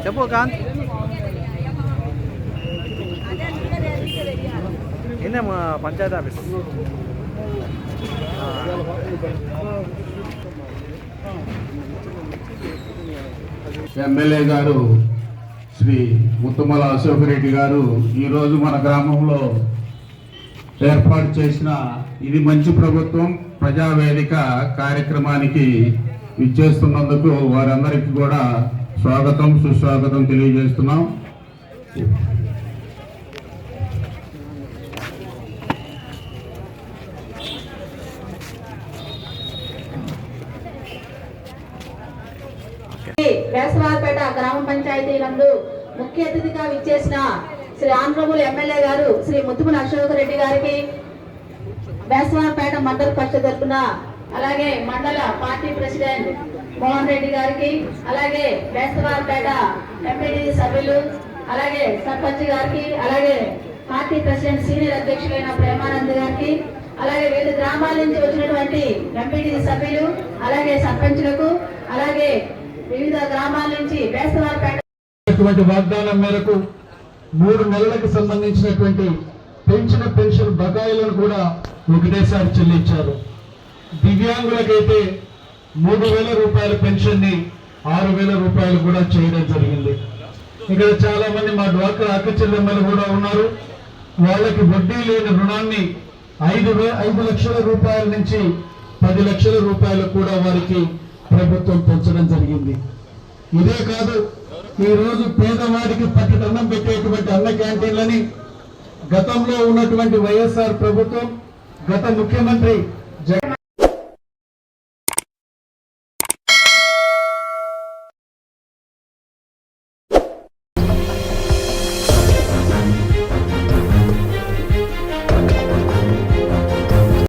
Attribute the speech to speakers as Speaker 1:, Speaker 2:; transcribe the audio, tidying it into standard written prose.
Speaker 1: చెప్పు Kanth. ఏందేమో panchayat office.
Speaker 2: MLA గారు శ్రీ ముత్తుమల అశోక్ రెడ్డి గారు ఈరోజు మన గ్రామంలో ఏర్పాటు చేసిన ఇది మంచి ప్రభుత్వం ప్రజావేదిక కార్యక్రమానికి ఇచ్చేస్తున్నందుకు వారందరికీ కూడా స్వాగతం సుస్వాగతం తెలియజేస్తున్నాం.
Speaker 3: వేసవారపేట గ్రామ పంచాయతీ నందు ముఖ్య అతిథిగా విచ్చేసిన శ్రీ ఆంధ్రములు ఎమ్మెల్యే గారు శ్రీ ముత్తుమల అశోక్ రెడ్డి గారికి వేసవారపేట మండల పరిషత్ తరఫున, అలాగే మండల పార్టీ ప్రెసిడెంట్ మోహన్ రెడ్డి గారికి, అలాగే వేసవారపేట ఎంపీడీ సభ్యులు, అలాగే సర్పంచ్ గారికి, అలాగే పార్టీ ప్రెసిడెంట్ సీనియర్ అధ్యక్షులైన ప్రేమానంద్ గారికి, అలాగే వివిధ గ్రామాల నుంచి వచ్చినటువంటి ఎంపీడీ సభ్యులు, అలాగే సర్పంచ్లకు, అలాగే వివిధ గ్రామాల నుంచి వేసవారపేట
Speaker 4: వాగ్దానం మేరకు 3 నెలలకు సంబంధించినటువంటి పెన్షన్ బకాయిలను కూడా ఒకటేసారి చెల్లించారు. దివ్యాంగులకైతే 3,000 రూపాయల పెన్షన్ ని 6,000 రూపాయలు కూడా చేయడం జరిగింది. ఇక్కడ చాలా మంది మా డ్వాక్రా అక్క చెల్లెమ్మలు కూడా ఉన్నారు. వాళ్ళకి వడ్డీ లేని రుణాన్ని 5 లక్షల రూపాయల నుంచి 10 లక్షల రూపాయలు కూడా వారికి ప్రభుత్వం పెంచడం జరిగింది. ఇదే కాదు, ఈ రోజు పేదవాడికి పట్టెడన్నం పెట్టేటువంటి అన్న క్యాంటీన్లని గతంలో ఉన్నటువంటి వైఎస్ఆర్ ప్రభుత్వం, గత ముఖ్యమంత్రి